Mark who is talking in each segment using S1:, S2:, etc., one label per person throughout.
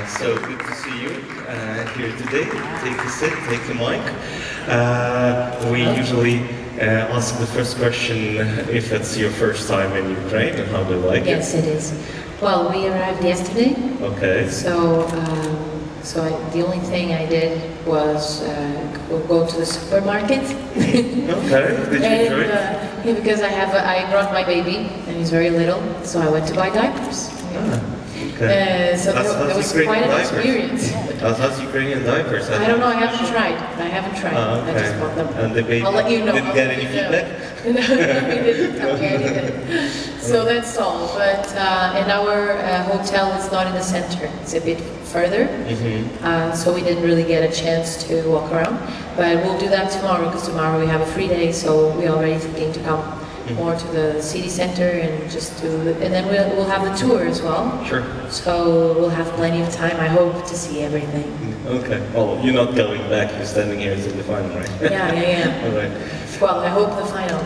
S1: So good to see you here today. Take a seat, take a mic. We usually ask the first question if it's your first time in Ukraine and how do you like it?
S2: Yes, it is. Well, we arrived yesterday.
S1: Okay.
S2: So, the only thing I did was go to the supermarket.
S1: Okay. Did you enjoy it?
S2: Yeah, because I brought my baby and he's very little, so I went to buy diapers.
S1: Okay.
S2: So that was quite an experience.
S1: How's Ukrainian diapers?
S2: I don't know, I haven't tried.
S1: Okay.
S2: I just bought them.
S1: And the baby
S2: I'll let you know.
S1: didn't get any feedback?
S2: No, we didn't tell me anything. So that's all. But in our hotel, it's not in the center. It's a bit further. So we didn't really get a chance to walk around. But we'll do that tomorrow, because tomorrow we have a free day, so we're already thinking to come more to the city center and just do, and then we'll have the tour as well.
S1: Sure.
S2: So we'll have plenty of time, I hope, to see everything.
S1: Okay. Well, you're not going back, you're standing here until the final, right?
S2: Yeah.
S1: All right.
S2: Well, I hope the final.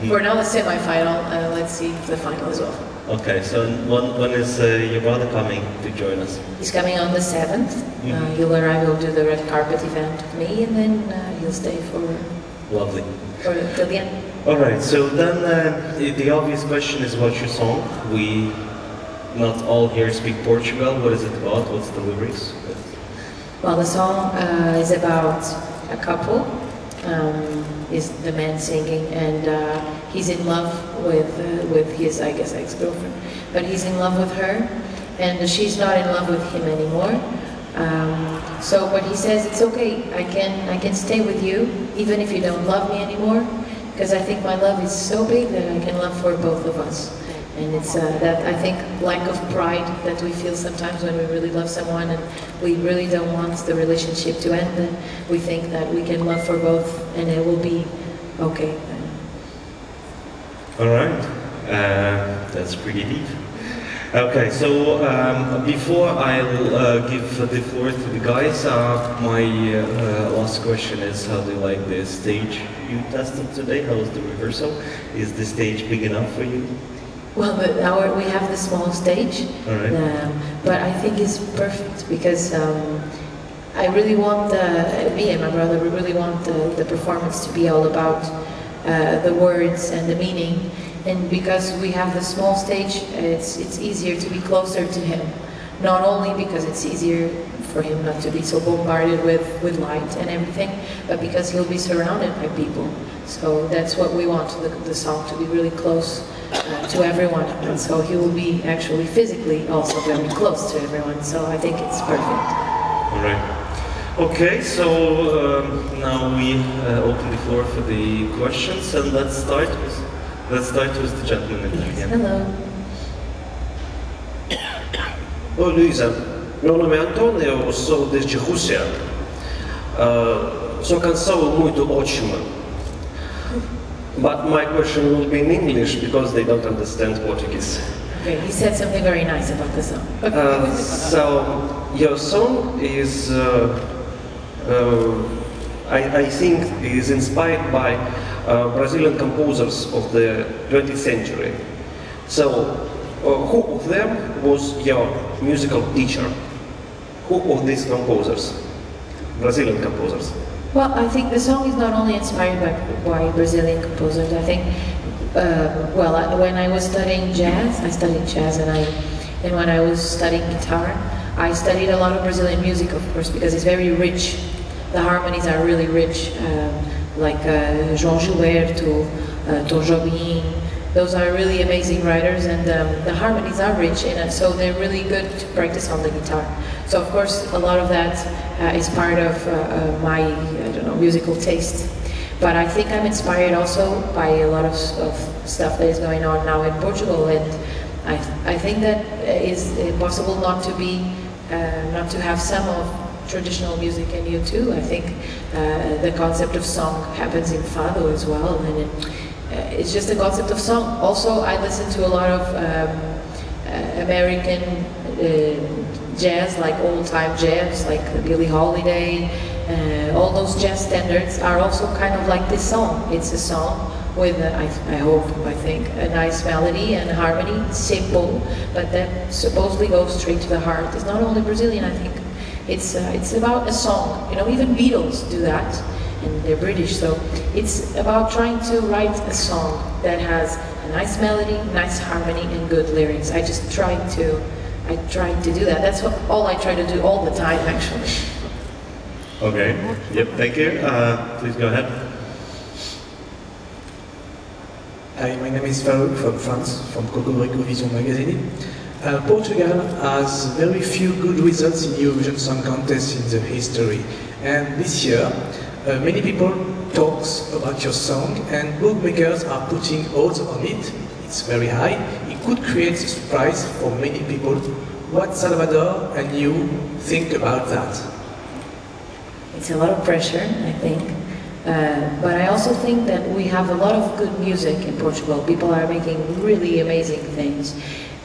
S2: For now, the semi-final. Let's see the final as well.
S1: Okay, so when is your brother coming to join us?
S2: He's coming on the 7th. He'll arrive, he'll do the red carpet event with me, and then he'll stay for...
S1: Lovely.
S2: Till the end.
S1: Alright, so then the obvious question is about your song. We not all here speak Portugal. What is it about? What's the lyrics?
S2: Well, the song is about a couple. Is the man singing, and he's in love with his, I guess, ex-girlfriend. But he's in love with her, and she's not in love with him anymore. But he says, it's okay, I can stay with you, even if you don't love me anymore, because I think my love is so big that I can love for both of us. And it's that, I think, lack of pride that we feel sometimes when we really love someone and we really don't want the relationship to end, and we think that we can love for both and it will be okay.
S1: Alright, that's pretty deep. Okay, so before I'll give the floor to the guys, my last question is, how do you like the stage you tested today? How was the rehearsal? Is the stage big enough for you?
S2: Well, we have the small stage, but I think it's perfect because I really want, me and my brother, we really want the performance to be all about the words and the meaning. And because we have the small stage, it's easier to be closer to him. Not only because it's easier for him not to be so bombarded with light and everything, but because he'll be surrounded by people. So that's what we want, the song to be really close to everyone. And so he will be actually physically also very close to everyone. So I think it's perfect.
S1: All right. Okay, so now we open the floor for the questions, and let's start with the gentleman in there.
S2: Yes, hello.
S3: Oi, Luísa, meu nome é Antônio, eu sou desde Rússia. Sua canção é muito ótima. But my question will be in English because they don't understand Portuguese.
S2: Okay, he said something very nice about the song.
S3: So, your song is, I think, is inspired by Brazilian composers of the 20th century. So, who of them was your musical teacher? Who of these composers? Brazilian composers?
S2: Well, I think the song is not only inspired by Brazilian composers. I think, when I was studying jazz, I studied jazz, and when I was studying guitar, I studied a lot of Brazilian music, of course, because it's very rich. The harmonies are really rich, like João Gilberto, Tom Jobim. Those are really amazing writers, and the harmonies are rich, and so they're really good to practice on the guitar. So, of course, a lot of that is part of my, musical taste. But I think I'm inspired also by a lot of stuff that is going on now in Portugal, and I think that is possible not to have some of traditional music in you too. I think the concept of song happens in Fado as well, and it's just a concept of song. Also, I listen to a lot of American jazz, like old-time jazz, like Billie Holiday. All those jazz standards are also kind of like this song. It's a song with, I think, a nice melody and harmony, simple, but that supposedly goes straight to the heart. It's not only Brazilian, I think. It's about a song. You know, even Beatles do that, and they're British, so it's about trying to write a song that has a nice melody, nice harmony, and good lyrics. I tried to do that. That's all I try to do all the time, actually.
S1: Okay. Yep. Thank you. Please go ahead.
S4: Hi, my name is Farouk from France, from Eurovision magazine. Portugal has very few good results in Eurovision Song Contest in the history. And this year, many people talk about your song, and bookmakers are putting odds on it. It's very high. It could create a surprise for many people. What Salvador and you think about that?
S2: It's a lot of pressure, I think. But I also think that we have a lot of good music in Portugal. People are making really amazing things.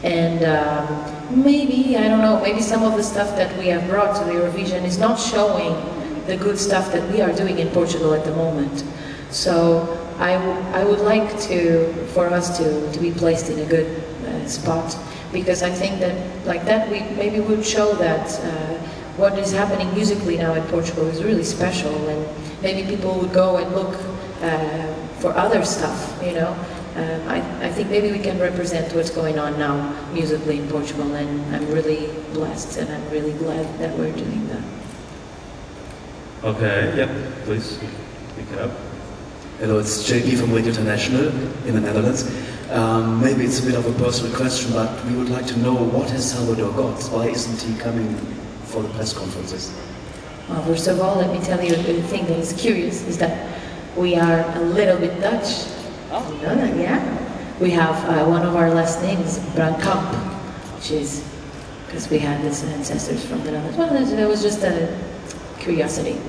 S2: And maybe, I don't know, maybe some of the stuff that we have brought to the Eurovision is not showing the good stuff that we are doing in Portugal at the moment. So I would like for us to be placed in a good spot, because I think that like that we maybe would show that what is happening musically now in Portugal is really special, and maybe people would go and look for other stuff, you know. I think maybe we can represent what's going on now musically in Portugal, and I'm really blessed and I'm really glad that we're doing that.
S1: Okay, yep, please pick it up.
S5: Hello, it's JP from Radio International in the Netherlands. Maybe it's a bit of a personal question, but we would like to know, what has Salvador got? Why isn't he coming for the press conferences?
S2: Well, first of all, let me tell you the thing that is curious is that we are a little bit Dutch. Oh, you know that, yeah? We have one of our last names, Brankamp, which is because we had these ancestors from the Netherlands. Well, that was just a curiosity.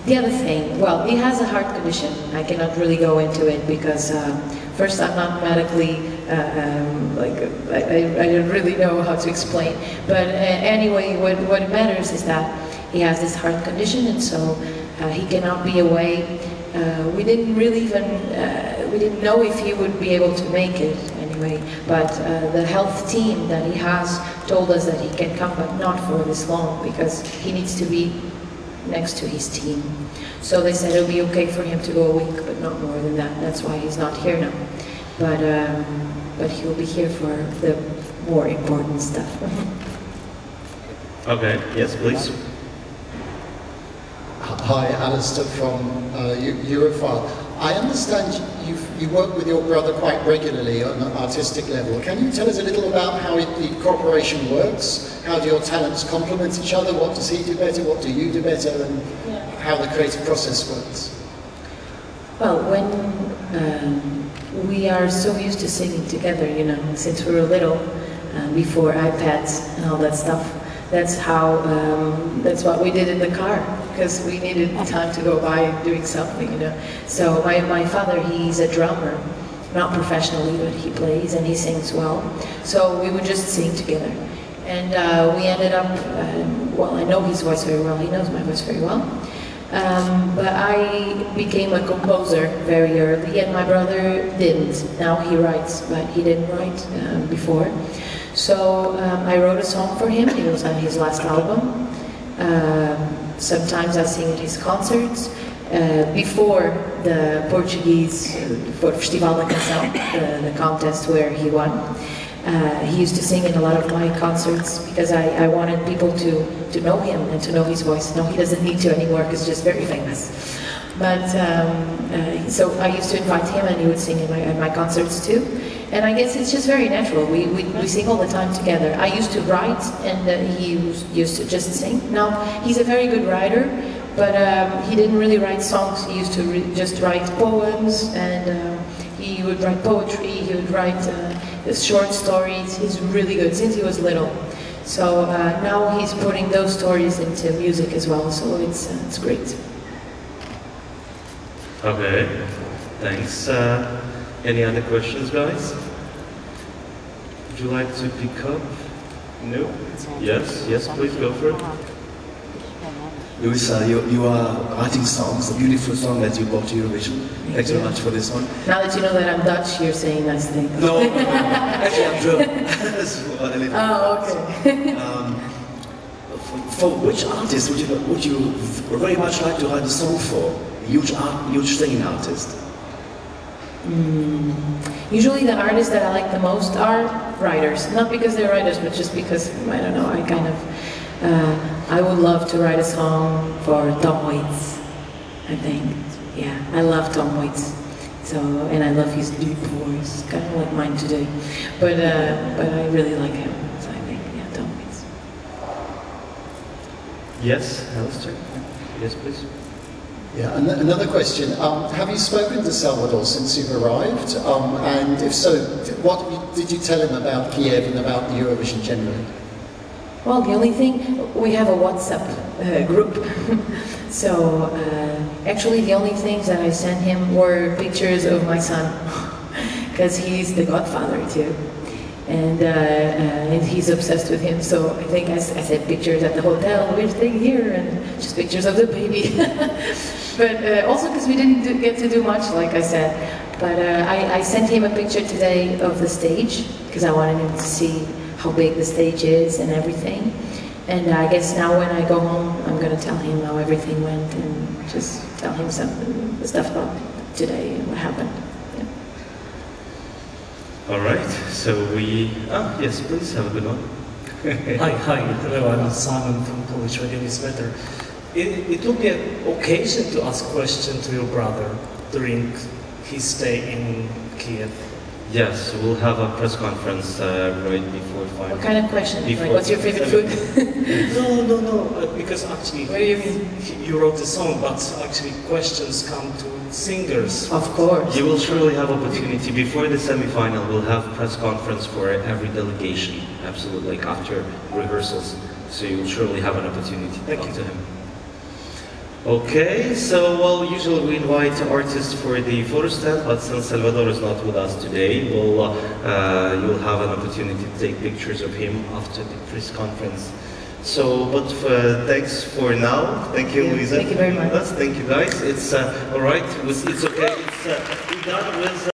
S2: The other thing, well, he has a heart condition. I cannot really go into it because first I'm not medically, I don't really know how to explain. But anyway, what matters is that he has this heart condition, and so he cannot be away. We didn't really even, we didn't know if he would be able to make it anyway, but the health team that he has told us that he can come, but not for this long, because he needs to be next to his team. So they said it would be okay for him to go a week, but not more than that. That's why he's not here now. But he'll be here for the more important stuff.
S1: Okay, yes, please.
S6: Hi, Alistair from Eurofile. I understand you work with your brother quite regularly on an artistic level. Can you tell us a little about how the cooperation works? How do your talents complement each other? What does he do better? What do you do better? And how the creative process works?
S2: Well, when we are so used to singing together, you know, since we were little, before iPads and all that stuff, that's what we did in the car, because we needed time to go by doing something, you know. So my father, he's a drummer, not professionally, but he plays and he sings well. So we would just sing together. And we ended up, well, I know his voice very well, he knows my voice very well. But I became a composer very early, and my brother didn't. Now he writes, but he didn't write before. So I wrote a song for him. It was on his last album. Sometimes I sing at his concerts. Before the Portuguese Festival da Canção, the contest where he won, he used to sing in a lot of my concerts because I wanted people to know him and to know his voice. No, he doesn't need to anymore because he's just very famous. But so I used to invite him, and he would sing at my concerts too. And I guess it's just very natural. We sing all the time together. I used to write, and he used to just sing. Now, he's a very good writer, but he didn't really write songs. He used to just write poems, and he would write poetry, he would write short stories. He's really good since he was little. So now he's putting those stories into music as well, so it's great.
S1: Okay, thanks. Any other questions, guys? Would you like to pick up? No? Yes, yes, please go for it.
S5: Luísa, you are writing songs, a beautiful song that you brought to Eurovision. Thanks very much for this one.
S2: Now that you know that I'm Dutch, you're saying nice things.
S5: No, actually I'm German. That's what I live in.
S2: Oh, okay.
S5: For which artist would you very much like to write a song for? Huge singing artist.
S2: Usually the artists that I like the most are writers. Not because they're writers, but just because, I don't know, I kind of, I would love to write a song for Tom Waits, I think. Yeah, I love Tom Waits. So, and I love his deep voice, kind of like mine today. But I really like him, so I think, yeah, Tom Waits.
S1: Yes, Alistair? Yes, please.
S6: Yeah, another question. Have you spoken to Salvador since you've arrived? And if so, what did you tell him about Kiev and about the Eurovision generally?
S2: Well, the only thing, we have a WhatsApp group. So, actually the only things that I sent him were pictures of my son. Because he's the godfather too. And he's obsessed with him, so I think I sent pictures at the hotel, we're staying here, and just pictures of the baby. But also because we didn't get to do much, like I said. But I sent him a picture today of the stage, because I wanted him to see how big the stage is and everything. And I guess now when I go home, I'm going to tell him how everything went, and just tell him some stuff about today and what happened.
S1: All right, so we... yes, please, have a good one.
S7: Hi, hello, I'm Simon from Polish Radio is Better. It will be an occasion to ask questions to your brother during his stay in Kiev.
S1: Yes, we'll have a press conference right before final.
S2: What kind of question? Like, what's your favorite food?
S7: No, because actually,
S2: what do you mean?
S7: You wrote the song, but actually questions come to singers.
S2: Of course.
S1: You will surely have opportunity. Before the semi-final, we'll have press conference for every delegation, absolutely, like after rehearsals. So you will surely have an opportunity to talk to him. Okay, so well, usually we invite artists for the photo stand, but since Salvador is not with us today, you'll have an opportunity to take pictures of him after the press conference. So, but thanks for now. Thank you, Luísa.
S2: Thank you very much.
S1: Thank you, guys. It's all right. It's okay. We're done with.